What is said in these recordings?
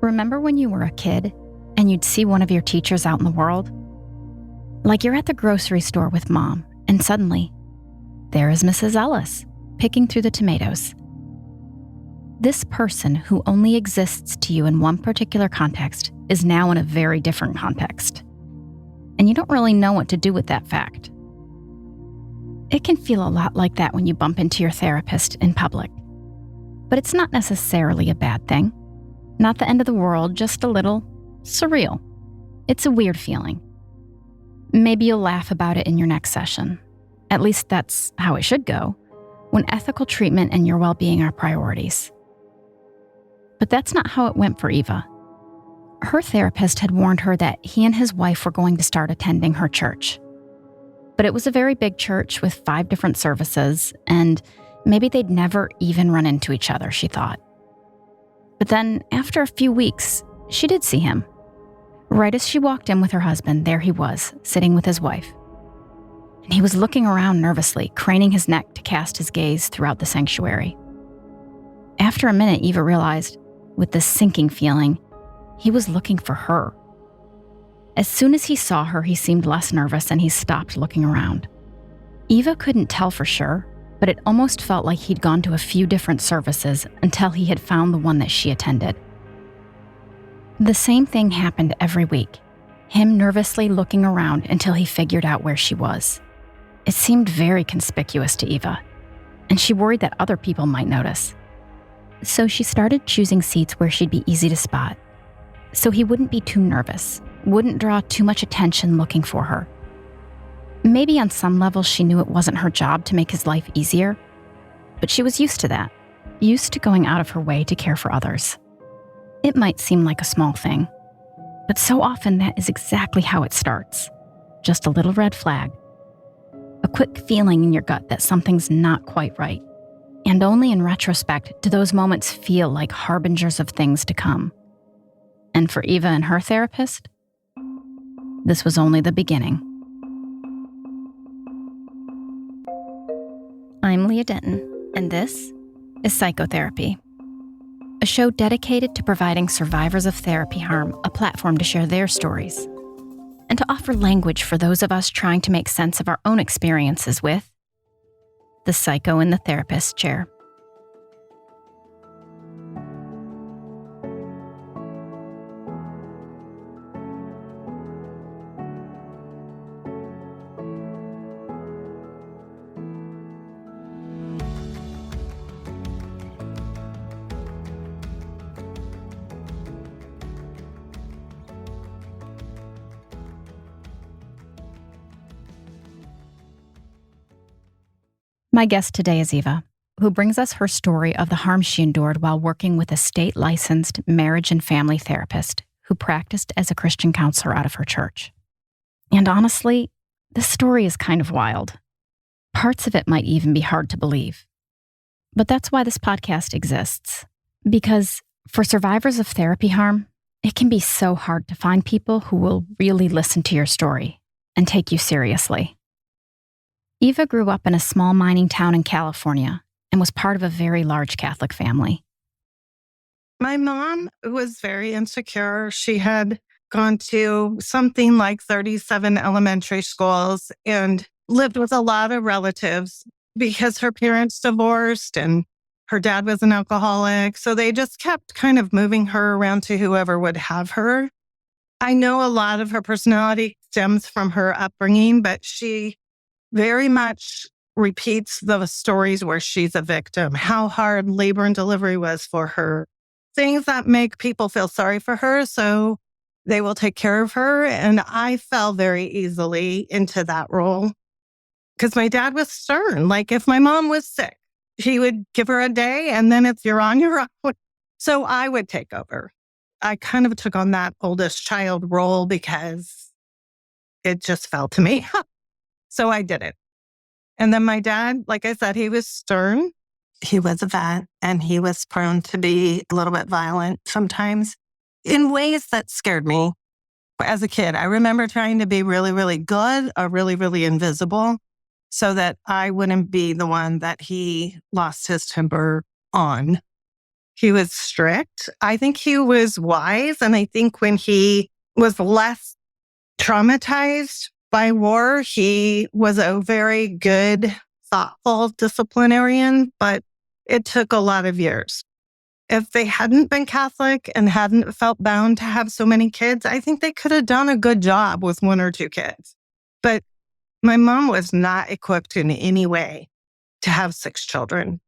Remember when you were a kid and you'd see one of your teachers out in the world? Like you're at the grocery store with Mom, and suddenly, there is Mrs. Ellis, picking through the tomatoes. This person who only exists to you in one particular context is now in a very different context. And you don't really know what to do with that fact. It can feel a lot like that when you bump into your therapist in public. But it's not necessarily a bad thing. Not the end of the world, just a little surreal. It's a weird feeling. Maybe you'll laugh about it in your next session. At least that's how it should go, when ethical treatment and your well-being are priorities. But that's not how it went for Eva. Her therapist had warned her that he and his wife were going to start attending her church. But it was a very big church with 5 different services, and maybe they'd never even run into each other, she thought. But then, after a few weeks, she did see him. Right as she walked in with her husband, there he was, sitting with his wife. And he was looking around nervously, craning his neck to cast his gaze throughout the sanctuary. After a minute, Eva realized, with this sinking feeling, he was looking for her. As soon as he saw her, he seemed less nervous and he stopped looking around. Eva couldn't tell for sure, but it almost felt like he'd gone to a few different services until he had found the one that she attended. The same thing happened every week, him nervously looking around until he figured out where she was. It seemed very conspicuous to Eva, and she worried that other people might notice. So she started choosing seats where she'd be easy to spot, so he wouldn't be too nervous, wouldn't draw too much attention looking for her. Maybe on some level she knew it wasn't her job to make his life easier, but she was used to that, used to going out of her way to care for others. It might seem like a small thing, but so often that is exactly how it starts. Just a little red flag. A quick feeling in your gut that something's not quite right. And only in retrospect do those moments feel like harbingers of things to come. And for Eva and her therapist, this was only the beginning. I'm Leah Denton, and this is Psychotherapy, a show dedicated to providing survivors of therapy harm a platform to share their stories, and to offer language for those of us trying to make sense of our own experiences with the psycho in the therapist chair. My guest today is Eva, who brings us her story of the harm she endured while working with a state-licensed marriage and family therapist who practiced as a Christian counselor out of her church. And honestly, this story is kind of wild. Parts of it might even be hard to believe. But that's why this podcast exists. Because for survivors of therapy harm, it can be so hard to find people who will really listen to your story and take you seriously. Eva grew up in a small mining town in California and was part of a very large Catholic family. My mom was very insecure. She had gone to something like 37 elementary schools and lived with a lot of relatives because her parents divorced and her dad was an alcoholic. So they just kept kind of moving her around to whoever would have her. I know a lot of her personality stems from her upbringing, but she very much repeats the stories where she's a victim, how hard labor and delivery was for her, things that make people feel sorry for her so they will take care of her. And I fell very easily into that role because my dad was stern. Like if my mom was sick, he would give her a day and then it's you're on your own. So I would take over. I kind of took on that oldest child role because it just fell to me. So I did it. And then my dad, like I said, he was stern. He was a vet and he was prone to be a little bit violent sometimes in ways that scared me as a kid. I remember trying to be really, really good or really, really invisible so that I wouldn't be the one that he lost his temper on. He was strict. I think he was wise. And I think when he was less traumatized by war, he was a very good, thoughtful disciplinarian, but it took a lot of years. If they hadn't been Catholic and hadn't felt bound to have so many kids, I think they could have done a good job with one or two kids. But my mom was not equipped in any way to have 6 children.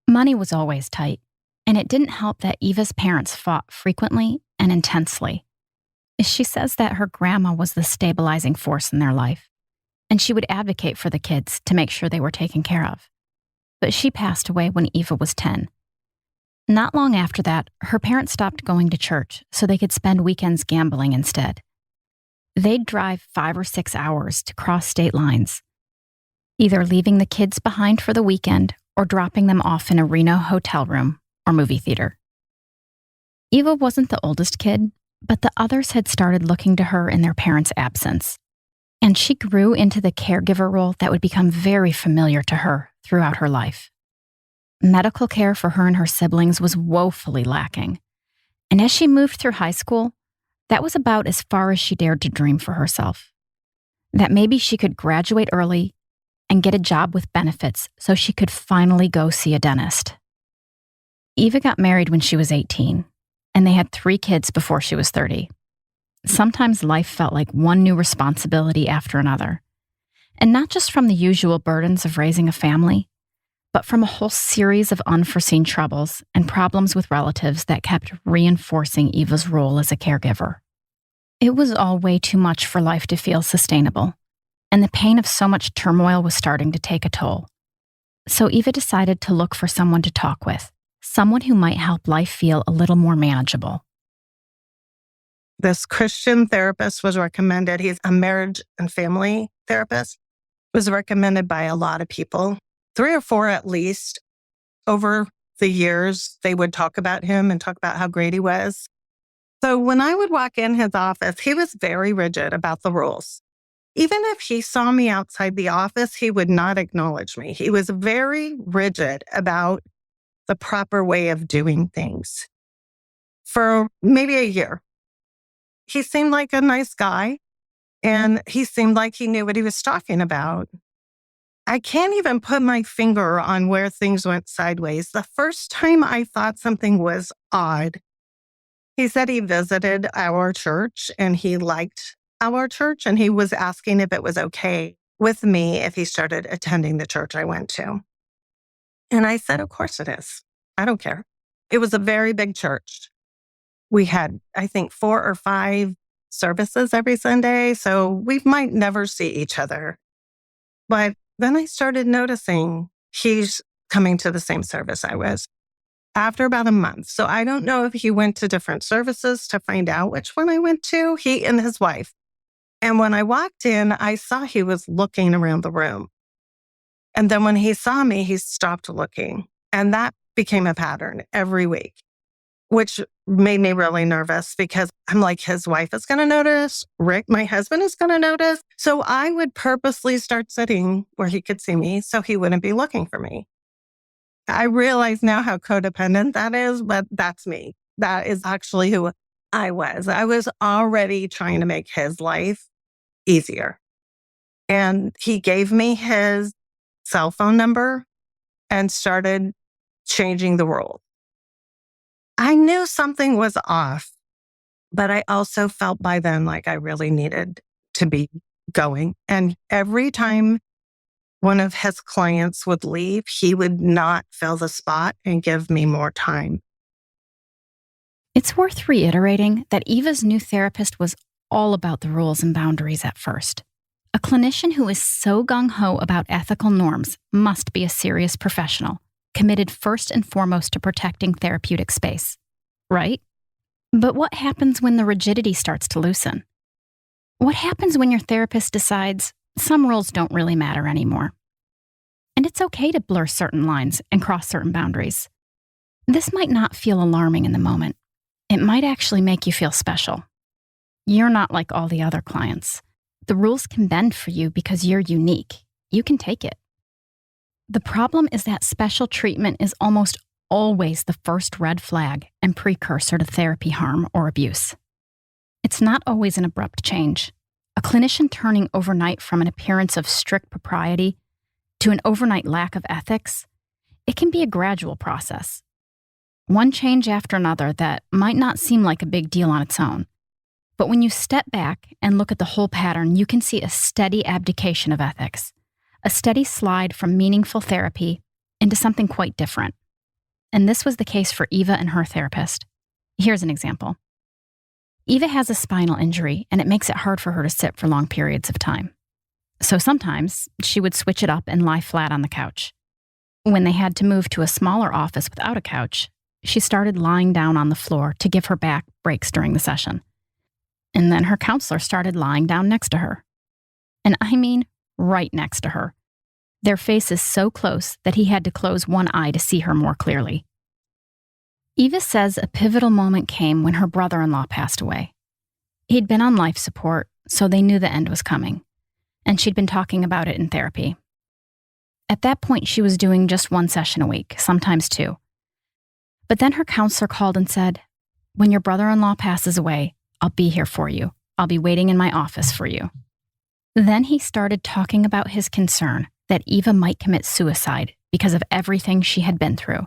Money was always tight, and it didn't help that Eva's parents fought frequently and intensely. She says that her grandma was the stabilizing force in their life, and she would advocate for the kids to make sure they were taken care of. But she passed away when Eva was 10. Not long after that, her parents stopped going to church so they could spend weekends gambling instead. They'd drive 5 or 6 hours to cross state lines, either leaving the kids behind for the weekend or dropping them off in a Reno hotel room or movie theater. Eva wasn't the oldest kid, but the others had started looking to her in their parents' absence, and she grew into the caregiver role that would become very familiar to her throughout her life. Medical care for her and her siblings was woefully lacking, and as she moved through high school, that was about as far as she dared to dream for herself. That maybe she could graduate early and get a job with benefits so she could finally go see a dentist. Eva got married when she was 18, and they had 3 kids before she was 30. Sometimes life felt like one new responsibility after another, and not just from the usual burdens of raising a family, but from a whole series of unforeseen troubles and problems with relatives that kept reinforcing Eva's role as a caregiver. It was all way too much for life to feel sustainable, and the pain of so much turmoil was starting to take a toll. So Eva decided to look for someone to talk with, someone who might help life feel a little more manageable. This Christian therapist was recommended. He's a marriage and family therapist, was recommended by a lot of people, 3 or 4 at least. Over the years, they would talk about him and talk about how great he was. So when I would walk in his office, he was very rigid about the rules. Even if he saw me outside the office, he would not acknowledge me. He was very rigid about the proper way of doing things. For maybe a year, he seemed like a nice guy, and he seemed like he knew what he was talking about. I can't even put my finger on where things went sideways. The first time I thought something was odd, he said he visited our church and he liked our church, and he was asking if it was okay with me if he started attending the church I went to. And I said, of course it is. I don't care. It was a very big church. We had, I think, 4 or 5 services every Sunday, so we might never see each other. But then I started noticing he's coming to the same service I was after about a month. So I don't know if he went to different services to find out which one I went to, he and his wife. And when I walked in, I saw he was looking around the room. And then when he saw me, he stopped looking. And that became a pattern every week, which made me really nervous because I'm like, his wife is going to notice. Rick, my husband, is going to notice. So I would purposely start sitting where he could see me so he wouldn't be looking for me. I realize now how codependent that is, but that's me. That is actually who I was. I was already trying to make his life easier. And he gave me his cell phone number and started changing the rules. I knew something was off, but I also felt by then like I really needed to be going. And every time one of his clients would leave, he would not fill the spot and give me more time. It's worth reiterating that Eva's new therapist was all about the rules and boundaries at first. A clinician who is so gung-ho about ethical norms must be a serious professional, committed first and foremost to protecting therapeutic space, right? But what happens when the rigidity starts to loosen? What happens when your therapist decides some rules don't really matter anymore? And it's okay to blur certain lines and cross certain boundaries. This might not feel alarming in the moment. It might actually make you feel special. You're not like all the other clients. The rules can bend for you because you're unique. You can take it. The problem is that special treatment is almost always the first red flag and precursor to therapy harm or abuse. It's not always an abrupt change. A clinician turning overnight from an appearance of strict propriety to an overnight lack of ethics, it can be a gradual process. One change after another that might not seem like a big deal on its own. But when you step back and look at the whole pattern, you can see a steady abdication of ethics, a steady slide from meaningful therapy into something quite different. And this was the case for Eva and her therapist. Here's an example. Eva has a spinal injury, and it makes it hard for her to sit for long periods of time. So sometimes she would switch it up and lie flat on the couch. When they had to move to a smaller office without a couch, she started lying down on the floor to give her back breaks during the session. And then her counselor started lying down next to her. And I mean, right next to her. Their faces so close that he had to close one eye to see her more clearly. Eva says a pivotal moment came when her brother-in-law passed away. He'd been on life support, so they knew the end was coming, and she'd been talking about it in therapy. At that point, she was doing just one session a week, sometimes two. But then her counselor called and said, "When your brother-in-law passes away, I'll be here for you. I'll be waiting in my office for you." Then he started talking about his concern that Eva might commit suicide because of everything she had been through.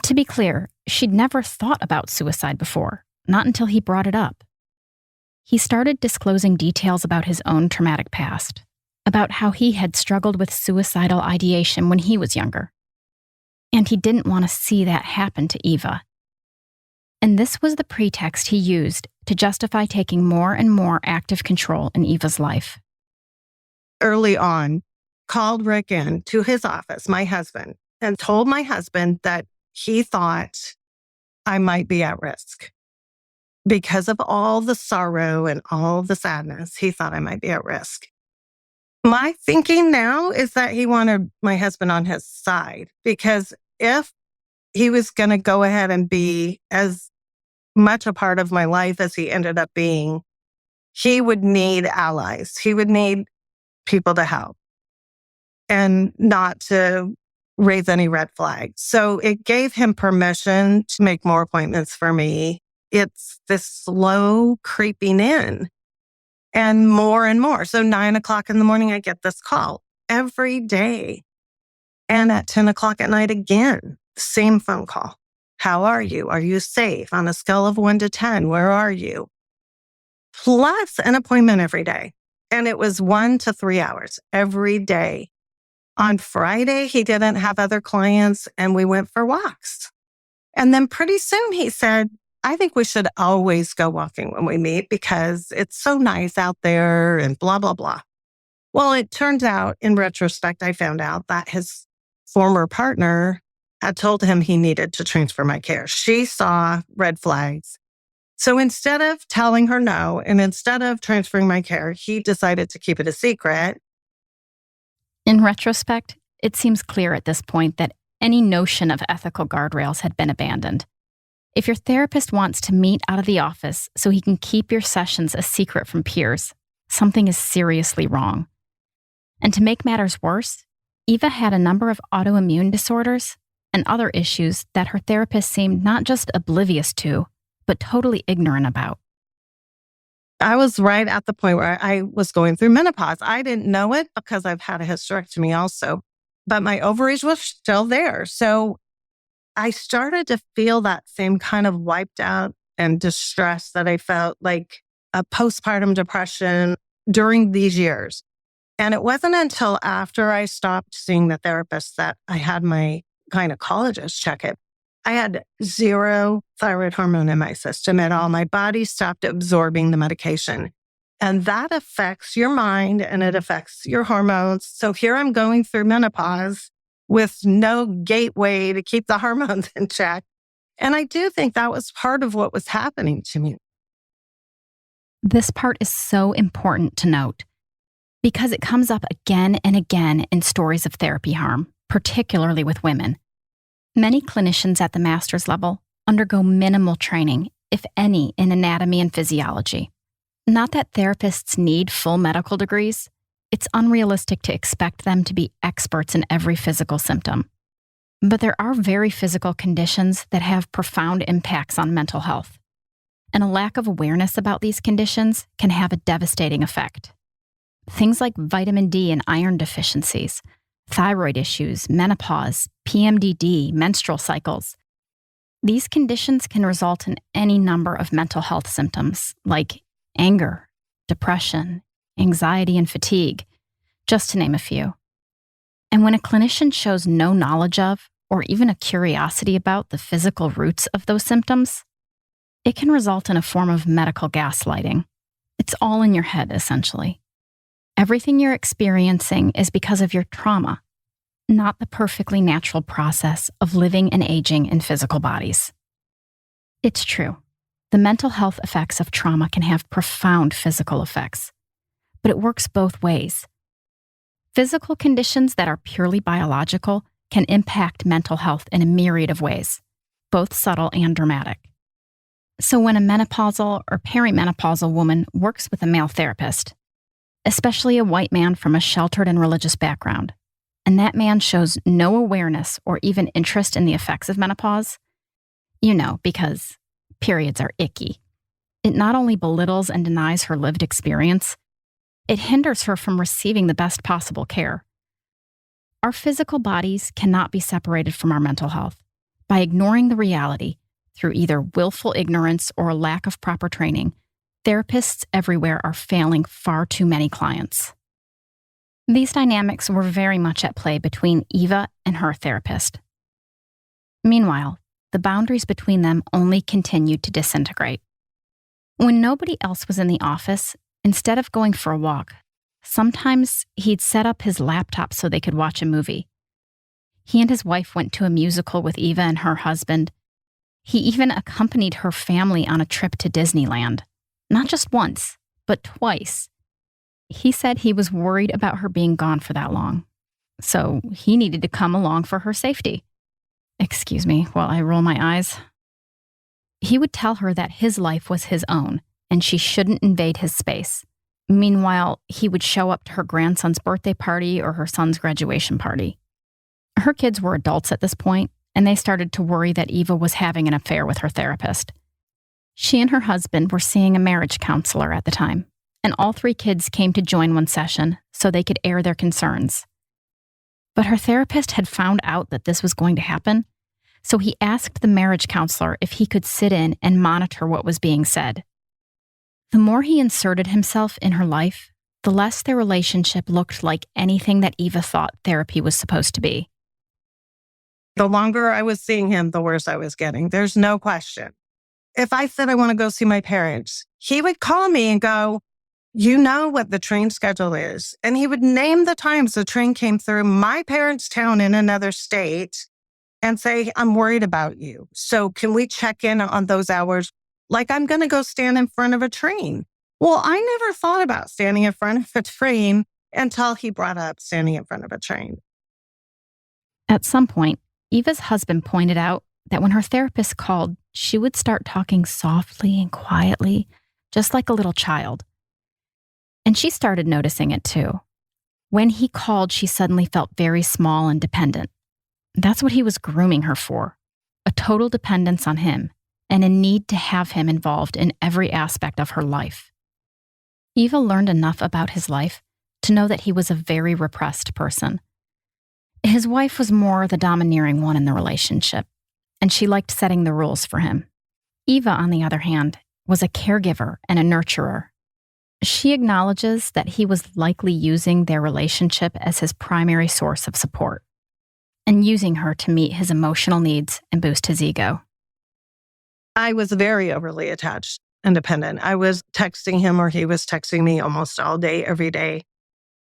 To be clear, she'd never thought about suicide before, not until he brought it up. He started disclosing details about his own traumatic past, about how he had struggled with suicidal ideation when he was younger. And he didn't want to see that happen to Eva. And this was the pretext he used to justify taking more and more active control in Eva's life. Early on, called Rick in to his office, my husband, and told my husband that he thought I might be at risk. Because of all the sorrow and all the sadness, he thought I might be at risk. My thinking now is that he wanted my husband on his side, because if he was going to go ahead and be as much a part of my life as he ended up being, he would need allies. He would need people to help and not to raise any red flags. So it gave him permission to make more appointments for me. It's this slow creeping in and more. So 9:00 in the morning, I get this call every day. And at 10:00 at night again, same phone call. How are you? Are you safe? On a scale of 1 to 10, where are you? Plus an appointment every day. And it was 1 to 3 hours every day. On Friday, he didn't have other clients and we went for walks. And then pretty soon he said, "I think we should always go walking when we meet because it's so nice out there," and blah, blah, blah. Well, it turns out, in retrospect, I found out that his former partner had told him he needed to transfer my care. She saw red flags. So instead of telling her no, and instead of transferring my care, he decided to keep it a secret. In retrospect, it seems clear at this point that any notion of ethical guardrails had been abandoned. If your therapist wants to meet out of the office so he can keep your sessions a secret from peers, something is seriously wrong. And to make matters worse, Eva had a number of autoimmune disorders and other issues that her therapist seemed not just oblivious to, but totally ignorant about. I was right at the point where I was going through menopause. I didn't know it because I've had a hysterectomy also, but my ovaries were still there. So I started to feel that same kind of wiped out and distress that I felt, like a postpartum depression during these years. And it wasn't until after I stopped seeing the therapist that I had my gynecologist check it. I had 0 thyroid hormone in my system at all. My body stopped absorbing the medication. And that affects your mind and it affects your hormones. So here I'm going through menopause with no gateway to keep the hormones in check. And I do think that was part of what was happening to me. This part is so important to note because it comes up again and again in stories of therapy harm, particularly with women. Many clinicians at the master's level undergo minimal training, if any, in anatomy and physiology. Not that therapists need full medical degrees. It's unrealistic to expect them to be experts in every physical symptom. But there are very physical conditions that have profound impacts on mental health. And a lack of awareness about these conditions can have a devastating effect. Things like vitamin D and iron deficiencies, thyroid issues, menopause, PMDD, menstrual cycles. These conditions can result in any number of mental health symptoms like anger, depression, anxiety, and fatigue, just to name a few. And when a clinician shows no knowledge of or even a curiosity about the physical roots of those symptoms, it can result in a form of medical gaslighting. It's all in your head, essentially. Everything you're experiencing is because of your trauma, not the perfectly natural process of living and aging in physical bodies. It's true. The mental health effects of trauma can have profound physical effects, but it works both ways. Physical conditions that are purely biological can impact mental health in a myriad of ways, both subtle and dramatic. So when a menopausal or perimenopausal woman works with a male therapist, especially a white man from a sheltered and religious background, and that man shows no awareness or even interest in the effects of menopause, because periods are icky. It not only belittles and denies her lived experience, it hinders her from receiving the best possible care. Our physical bodies cannot be separated from our mental health. By ignoring the reality through either willful ignorance or a lack of proper training, therapists everywhere are failing far too many clients. These dynamics were very much at play between Eva and her therapist. Meanwhile, the boundaries between them only continued to disintegrate. When nobody else was in the office, instead of going for a walk, sometimes he'd set up his laptop so they could watch a movie. He and his wife went to a musical with Eva and her husband. He even accompanied her family on a trip to Disneyland. Not just once, but twice. He said he was worried about her being gone for that long, so he needed to come along for her safety. Excuse me while I roll my eyes. He would tell her that his life was his own, and she shouldn't invade his space. Meanwhile, he would show up to her grandson's birthday party or her son's graduation party. Her kids were adults at this point, and they started to worry that Eva was having an affair with her therapist. She and her husband were seeing a marriage counselor at the time, and all three kids came to join one session so they could air their concerns. But her therapist had found out that this was going to happen, so he asked the marriage counselor if he could sit in and monitor what was being said. The more he inserted himself in her life, the less their relationship looked like anything that Eva thought therapy was supposed to be. The longer I was seeing him, the worse I was getting. There's no question. If I said I want to go see my parents, he would call me and go, "You know what the train schedule is." And he would name the times the train came through my parents' town in another state and say, "I'm worried about you. So can we check in on those hours? Like I'm going to go stand in front of a train." Well, I never thought about standing in front of a train until he brought up standing in front of a train. At some point, Eva's husband pointed out that when her therapist called, she would start talking softly and quietly, just like a little child. And she started noticing it too. When he called, she suddenly felt very small and dependent. That's what he was grooming her for, a total dependence on him and a need to have him involved in every aspect of her life. Eva learned enough about his life to know that he was a very repressed person. His wife was more the domineering one in the relationship, and she liked setting the rules for him. Eva, on the other hand, was a caregiver and a nurturer. She acknowledges that he was likely using their relationship as his primary source of support, and using her to meet his emotional needs and boost his ego. I was very overly attached and dependent. I was texting him or he was texting me almost all day, every day.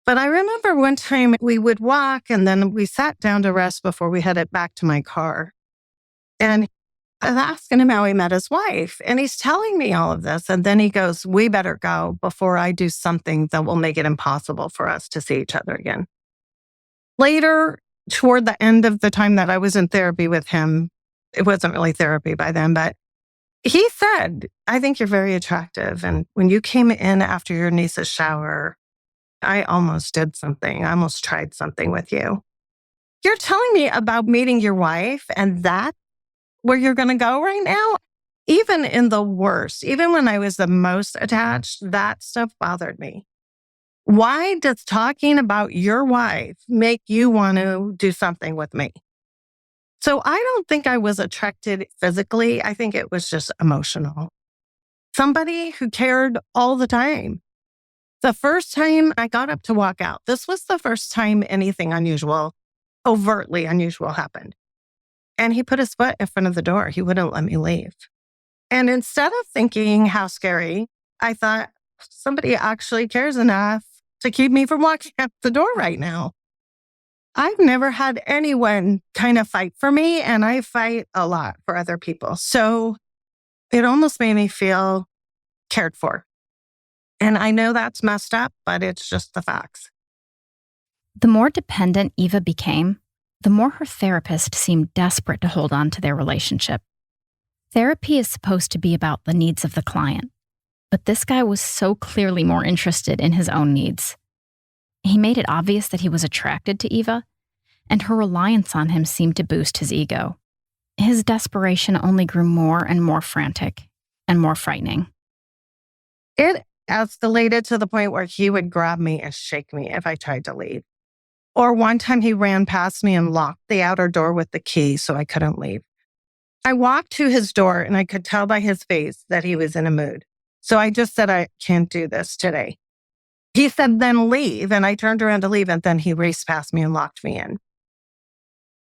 But I remember one time we would walk and then we sat down to rest before we headed back to my car. And I was asking him how he met his wife. And he's telling me all of this. And then he goes, "We better go before I do something that will make it impossible for us to see each other again." Later, toward the end of the time that I was in therapy with him, it wasn't really therapy by then, but he said, "I think you're very attractive. And when you came in after your niece's shower, I almost did something. I almost tried something with you." You're telling me about meeting your wife and that's where you're going to go right now? Even in the worst, even when I was the most attached, that stuff bothered me. Why does talking about your wife make you want to do something with me? So I don't think I was attracted physically. I think it was just emotional. Somebody who cared all the time. The first time I got up to walk out, this was the first time anything unusual, overtly unusual happened. And he put his foot in front of the door. He wouldn't let me leave. And instead of thinking how scary, I thought somebody actually cares enough to keep me from walking out the door right now. I've never had anyone kind of fight for me, and I fight a lot for other people. So it almost made me feel cared for. And I know that's messed up, but it's just the facts. The more dependent Eva became, the more her therapist seemed desperate to hold on to their relationship. Therapy is supposed to be about the needs of the client, but this guy was so clearly more interested in his own needs. He made it obvious that he was attracted to Eva, and her reliance on him seemed to boost his ego. His desperation only grew more and more frantic and more frightening. It escalated to the point where he would grab me and shake me if I tried to leave. Or one time he ran past me and locked the outer door with the key so I couldn't leave. I walked to his door and I could tell by his face that he was in a mood. So I just said, I can't do this today. He said, then leave. And I turned around to leave, and then he raced past me and locked me in.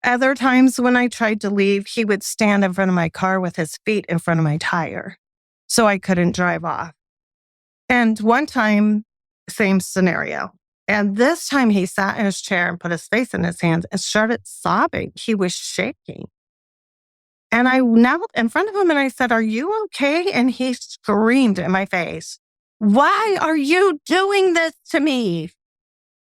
Other times when I tried to leave, he would stand in front of my car with his feet in front of my tire so I couldn't drive off. And one time, same scenario. And this time he sat in his chair and put his face in his hands and started sobbing. He was shaking. And I knelt in front of him and I said, are you okay? And he screamed in my face, why are you doing this to me?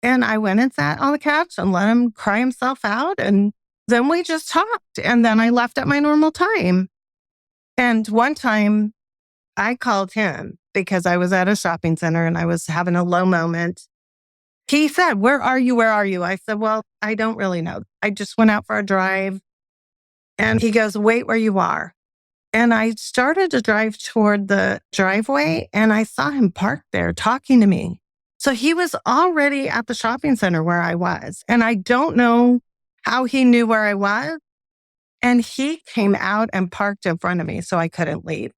And I went and sat on the couch and let him cry himself out. And then we just talked. And then I left at my normal time. And one time I called him because I was at a shopping center and I was having a low moment. He said, where are you? Where are you? I said, well, I don't really know. I just went out for a drive. And he goes, wait where you are. And I started to drive toward the driveway and I saw him parked there talking to me. So he was already at the shopping center where I was. And I don't know how he knew where I was. And he came out and parked in front of me so I couldn't leave.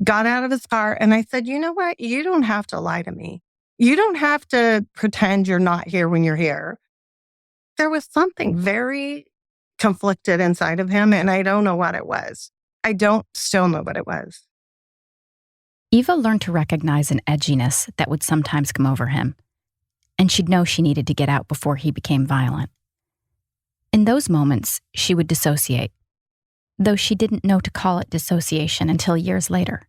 Got out of his car and I said, you know what? You don't have to lie to me. You don't have to pretend you're not here when you're here. There was something very conflicted inside of him, and I don't know what it was. I don't still know what it was. Eva learned to recognize an edginess that would sometimes come over him, and she'd know she needed to get out before he became violent. In those moments, she would dissociate, though she didn't know to call it dissociation until years later.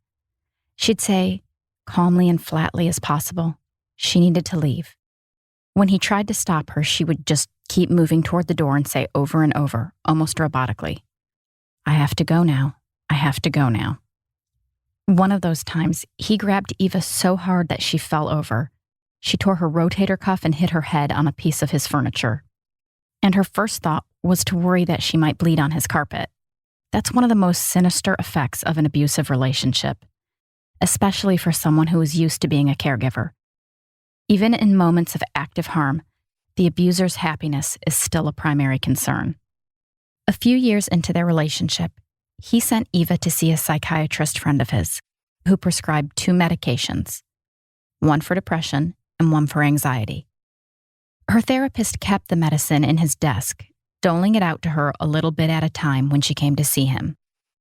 She'd say, calmly and flatly as possible, she needed to leave. When he tried to stop her, she would just keep moving toward the door and say over and over, almost robotically, I have to go now. I have to go now. One of those times, he grabbed Eva so hard that she fell over. She tore her rotator cuff and hit her head on a piece of his furniture. And her first thought was to worry that she might bleed on his carpet. That's one of the most sinister effects of an abusive relationship, especially for someone who is used to being a caregiver. Even in moments of active harm, the abuser's happiness is still a primary concern. A few years into their relationship, he sent Eva to see a psychiatrist friend of his, who prescribed 2 medications, one for depression and one for anxiety. Her therapist kept the medicine in his desk, doling it out to her a little bit at a time when she came to see him,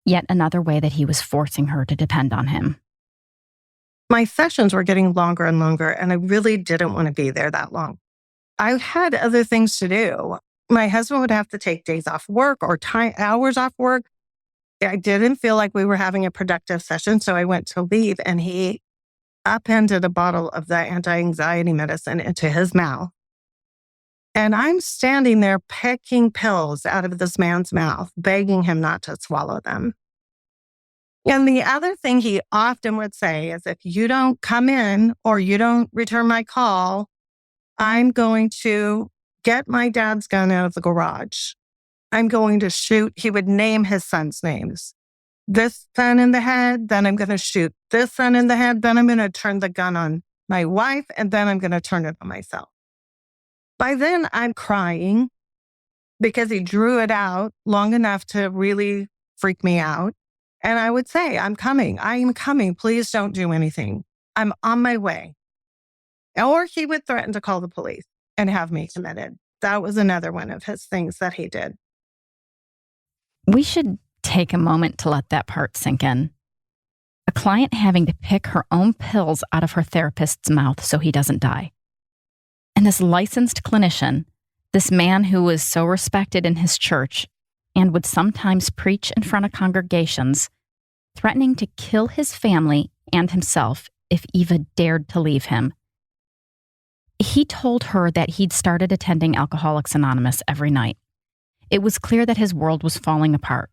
yet another way that he was forcing her to depend on him. My sessions were getting longer and longer, and I really didn't want to be there that long. I had other things to do. My husband would have to take days off work or hours off work. I didn't feel like we were having a productive session, so I went to leave, and he upended a bottle of the anti-anxiety medicine into his mouth. And I'm standing there picking pills out of this man's mouth, begging him not to swallow them. And the other thing he often would say is, if you don't come in or you don't return my call, I'm going to get my dad's gun out of the garage. I'm going to shoot. He would name his son's names. This son in the head, then I'm going to shoot this son in the head, then I'm going to turn the gun on my wife, and then I'm going to turn it on myself. By then, I'm crying because he drew it out long enough to really freak me out. And I would say, I'm coming. I am coming. Please don't do anything. I'm on my way. Or he would threaten to call the police and have me committed. That was another one of his things that he did. We should take a moment to let that part sink in. A client having to pick her own pills out of her therapist's mouth so he doesn't die. And this licensed clinician, this man who was so respected in his church and would sometimes preach in front of congregations, threatening to kill his family and himself if Eva dared to leave him. He told her that he'd started attending Alcoholics Anonymous every night. It was clear that his world was falling apart,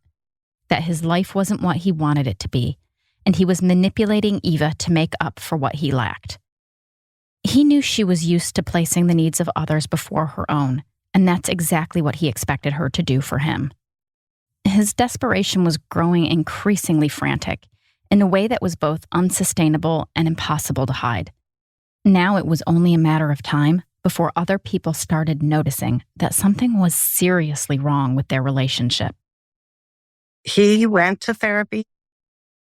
that his life wasn't what he wanted it to be, and he was manipulating Eva to make up for what he lacked. He knew she was used to placing the needs of others before her own, and that's exactly what he expected her to do for him. His desperation was growing increasingly frantic, in a way that was both unsustainable and impossible to hide. Now it was only a matter of time before other people started noticing that something was seriously wrong with their relationship. He went to therapy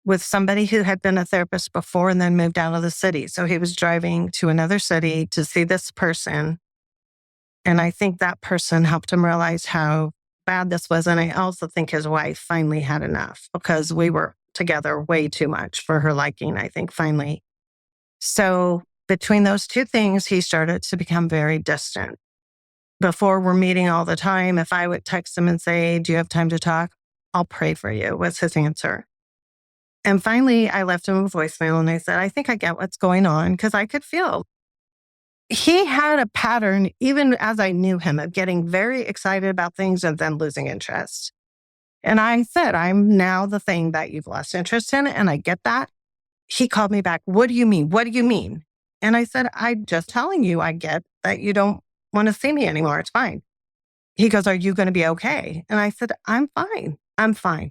with somebody who had been a therapist before and then moved out of the city. So he was driving to another city to see this person. And I think that person helped him realize how bad this was. And I also think his wife finally had enough because we were together way too much for her liking, I think, finally. So between those two things, he started to become very distant. Before we're meeting all the time, if I would text him and say, "Do you have time to talk? I'll pray for you," was his answer. And finally, I left him a voicemail and I said, "I think I get what's going on," because I could feel he had a pattern, even as I knew him, of getting very excited about things and then losing interest. And I said, "I'm now the thing that you've lost interest in, and I get that." He called me back, "What do you mean? What do you mean?" And I said, "I'm just telling you, I get that you don't want to see me anymore. It's fine." He goes, "Are you going to be okay?" And I said, "I'm fine. I'm fine."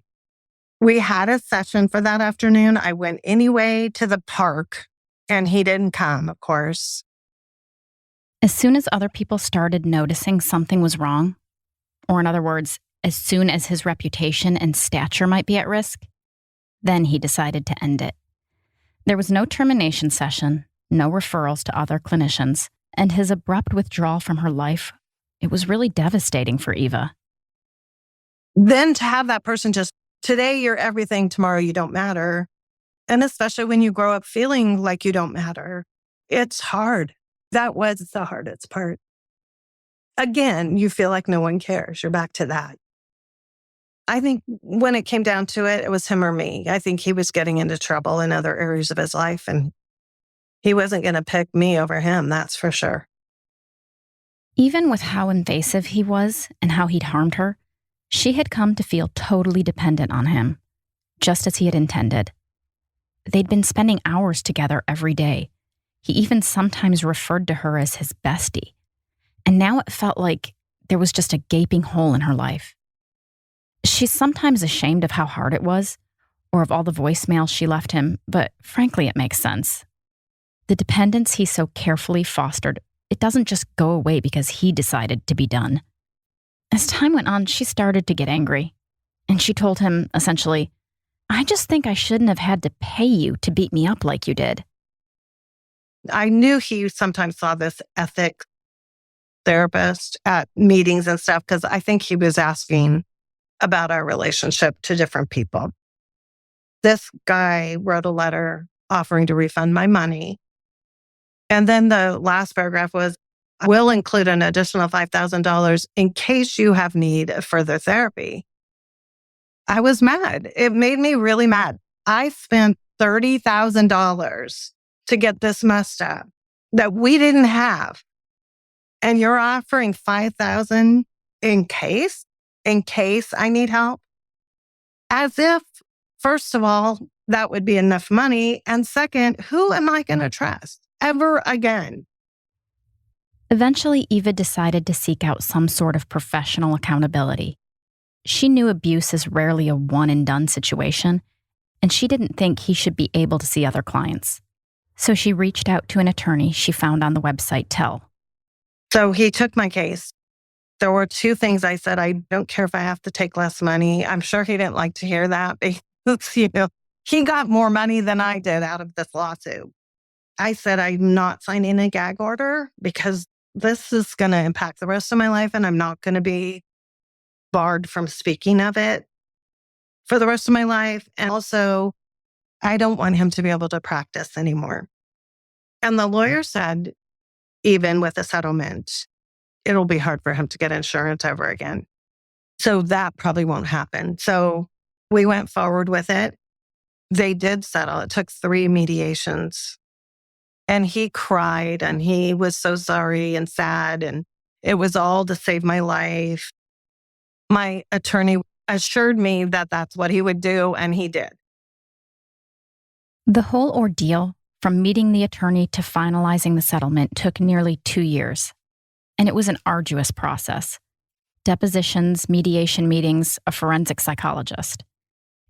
We had a session for that afternoon. I went anyway to the park, and he didn't come, of course. As soon as other people started noticing something was wrong, or in other words, as soon as his reputation and stature might be at risk, then he decided to end it. There was no termination session, no referrals to other clinicians, and his abrupt withdrawal from her life, it was really devastating for Eva. Then to have that person just, today you're everything, tomorrow you don't matter. And especially when you grow up feeling like you don't matter, it's hard. That was the hardest part. Again, you feel like no one cares. You're back to that. I think when it came down to it, it was him or me. I think he was getting into trouble in other areas of his life, and he wasn't going to pick me over him, that's for sure. Even with how invasive he was and how he'd harmed her, she had come to feel totally dependent on him, just as he had intended. They'd been spending hours together every day. He even sometimes referred to her as his bestie. And now it felt like there was just a gaping hole in her life. She's sometimes ashamed of how hard it was, or of all the voicemails she left him, but frankly, it makes sense. The dependence he so carefully fostered, it doesn't just go away because he decided to be done. As time went on, she started to get angry. And she told him, essentially, "I just think I shouldn't have had to pay you to beat me up like you did." I knew he sometimes saw this ethic therapist at meetings and stuff because I think he was asking about our relationship to different people. This guy wrote a letter offering to refund my money. And then the last paragraph was, "I will include an additional $5,000 in case you have need of further therapy." I was mad. It made me really mad. I spent $30,000 to get this messed up that we didn't have. And you're offering $5,000 in case I need help? As if, first of all, that would be enough money. And second, who am I going to trust ever again? Eventually, Eva decided to seek out some sort of professional accountability. She knew abuse is rarely a one-and-done situation, and she didn't think he should be able to see other clients. So she reached out to an attorney she found on the website Tell. So he took my case. There were two things I said. I don't care if I have to take less money. I'm sure he didn't like to hear that because, he got more money than I did out of this lawsuit. I said, I'm not signing a gag order because this is going to impact the rest of my life and I'm not going to be barred from speaking of it for the rest of my life. And also, I don't want him to be able to practice anymore. And the lawyer said, even with a settlement, it'll be hard for him to get insurance ever again. So that probably won't happen. So we went forward with it. They did settle. It took 3 mediations. And he cried and he was so sorry and sad. And it was all to save my life. My attorney assured me that that's what he would do, and he did. The whole ordeal, from meeting the attorney to finalizing the settlement, took nearly 2 years. And it was an arduous process. Depositions, mediation meetings, a forensic psychologist.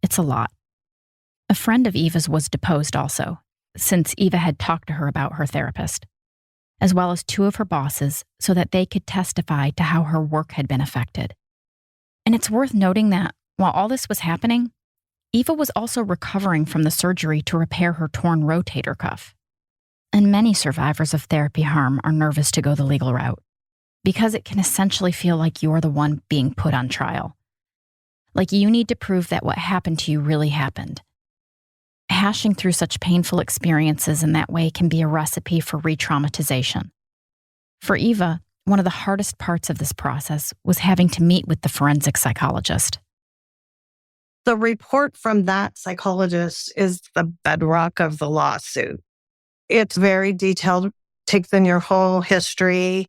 It's a lot. A friend of Eva's was deposed also, since Eva had talked to her about her therapist, as well as 2 of her bosses so that they could testify to how her work had been affected. And it's worth noting that, while all this was happening, Eva was also recovering from the surgery to repair her torn rotator cuff. And many survivors of therapy harm are nervous to go the legal route, because it can essentially feel like you're the one being put on trial. Like you need to prove that what happened to you really happened. Hashing through such painful experiences in that way can be a recipe for re-traumatization. For Eva, one of the hardest parts of this process was having to meet with the forensic psychologist. The report from that psychologist is the bedrock of the lawsuit. It's very detailed, takes in your whole history,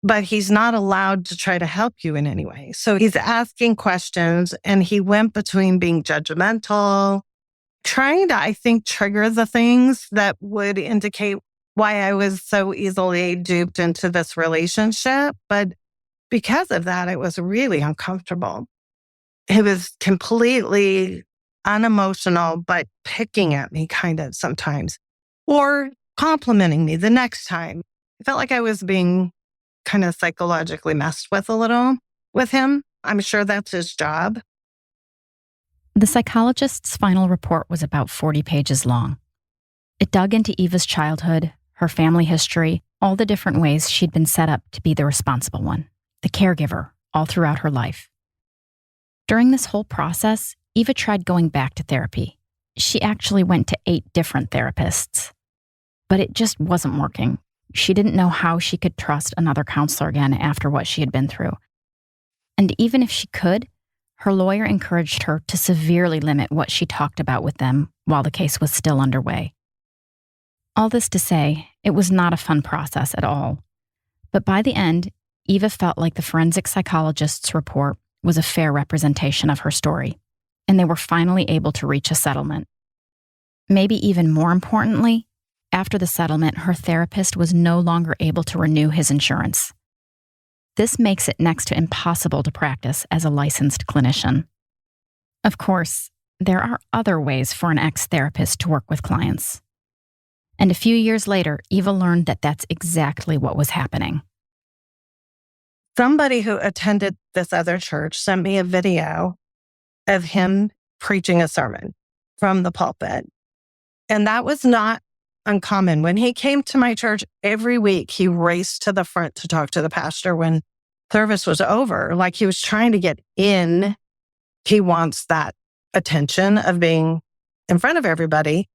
but he's not allowed to try to help you in any way. So he's asking questions, and he went between being judgmental, trying to, I think, trigger the things that would indicate why I was so easily duped into this relationship. But because of that, it was really uncomfortable. He was completely unemotional, but picking at me kind of sometimes, or complimenting me the next time. I felt like I was being kind of psychologically messed with a little with him. I'm sure that's his job. The psychologist's final report was about 40 pages long. It dug into Eva's childhood, her family history, all the different ways she'd been set up to be the responsible one, the caregiver, all throughout her life. During this whole process, Eva tried going back to therapy. She actually went to 8 different therapists. But it just wasn't working. She didn't know how she could trust another counselor again after what she had been through. And even if she could, her lawyer encouraged her to severely limit what she talked about with them while the case was still underway. All this to say, it was not a fun process at all. But by the end, Eva felt like the forensic psychologist's report was a fair representation of her story, and they were finally able to reach a settlement. Maybe even more importantly, after the settlement, her therapist was no longer able to renew his insurance. This makes it next to impossible to practice as a licensed clinician. Of course, there are other ways for an ex-therapist to work with clients. And a few years later, Eva learned that that's exactly what was happening. Somebody who attended this other church sent me a video of him preaching a sermon from the pulpit. And that was not uncommon. When he came to my church every week, he raced to the front to talk to the pastor when service was over. Like he was trying to get in. He wants that attention of being in front of everybody.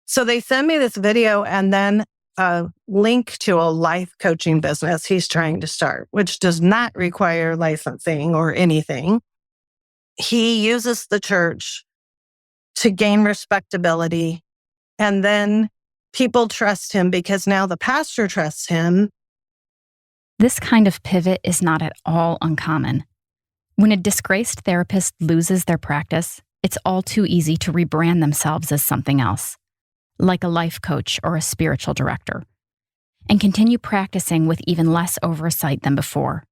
So they send me this video and then a link to a life coaching business he's trying to start, which does not require licensing or anything. He uses the church to gain respectability. And then people trust him because now the pastor trusts him. This kind of pivot is not at all uncommon. When a disgraced therapist loses their practice, it's all too easy to rebrand themselves as something else, like a life coach or a spiritual director. and continue practicing with even less oversight than before.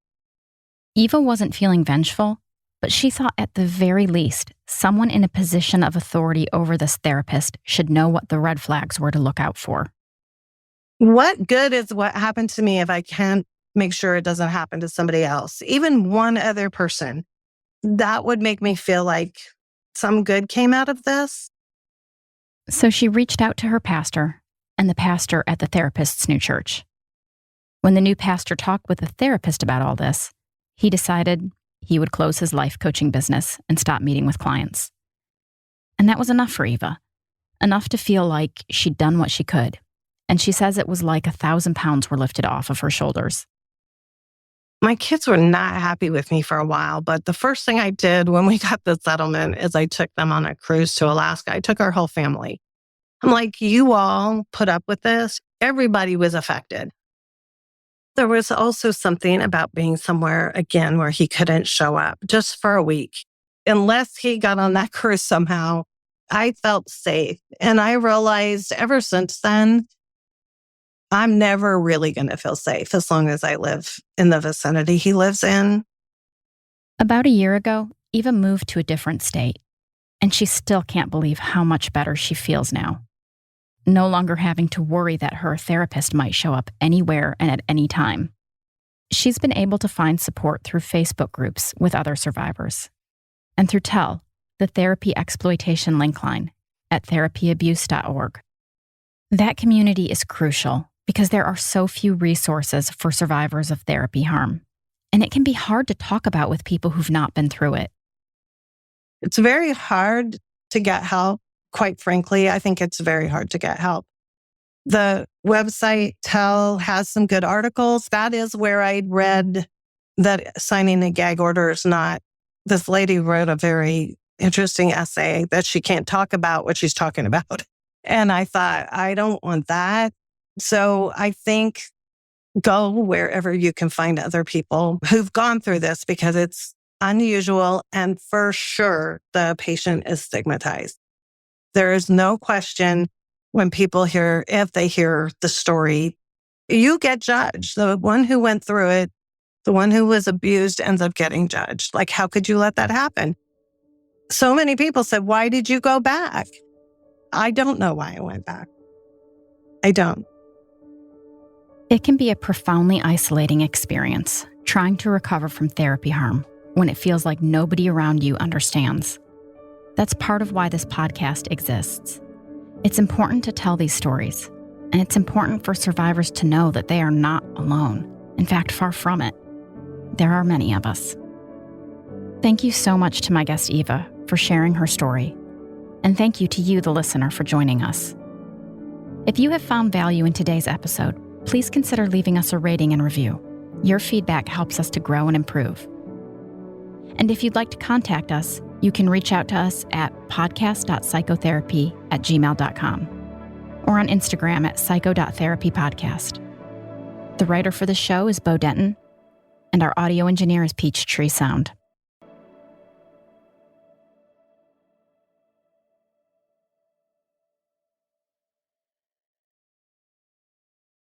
Eva wasn't feeling vengeful, but she thought at the very least, someone in a position of authority over this therapist should know what the red flags were to look out for. What good is what happened to me if I can't make sure it doesn't happen to somebody else, even one other person? That would make me feel like some good came out of this. So she reached out to her pastor and the pastor at the therapist's new church. When the new pastor talked with the therapist about all this, he decided he would close his life coaching business and stop meeting with clients. And that was enough for Eva, enough to feel like she'd done what she could. And she says it was like 1,000 pounds were lifted off of her shoulders. My kids were not happy with me for a while, but the first thing I did when we got the settlement is I took them on a cruise to Alaska. I took our whole family. I'm like, you all put up with this. Everybody was affected. There was also something about being somewhere, again, where he couldn't show up just for a week. Unless he got on that cruise somehow, I felt safe. And I realized ever since then, I'm never really going to feel safe as long as I live in the vicinity he lives in. About a year ago, Eva moved to a different state, and she still can't believe how much better she feels now. No longer having to worry that her therapist might show up anywhere and at any time. She's been able to find support through Facebook groups with other survivors, and through TELL, the Therapy Exploitation Link Line, at therapyabuse.org. That community is crucial because there are so few resources for survivors of therapy harm, and it can be hard to talk about with people who've not been through it. It's very hard to get help. Quite frankly, I think it's very hard to get help. The website TELL has some good articles. That is where I read that signing a gag order is not. This lady wrote a very interesting essay that she can't talk about what she's talking about. And I thought, I don't want that. So I think go wherever you can find other people who've gone through this because it's unusual. And for sure, the patient is stigmatized. There is no question when people hear, if they hear the story, you get judged. The one who went through it, the one who was abused ends up getting judged. Like, how could you let that happen? So many people said, why did you go back? I don't know why I went back. I don't. It can be a profoundly isolating experience, trying to recover from therapy harm when it feels like nobody around you understands. That's part of why this podcast exists. It's important to tell these stories, and it's important for survivors to know that they are not alone. In fact, far from it. There are many of us. Thank you so much to my guest Eva for sharing her story, and thank you to you, the listener, for joining us. If you have found value in today's episode, please consider leaving us a rating and review. Your feedback helps us to grow and improve. And if you'd like to contact us, you can reach out to us at podcast.psychotherapy@gmail.com or on Instagram at psycho.therapypodcast. The writer for the show is Bo Denton, and our audio engineer is Peachtree Sound.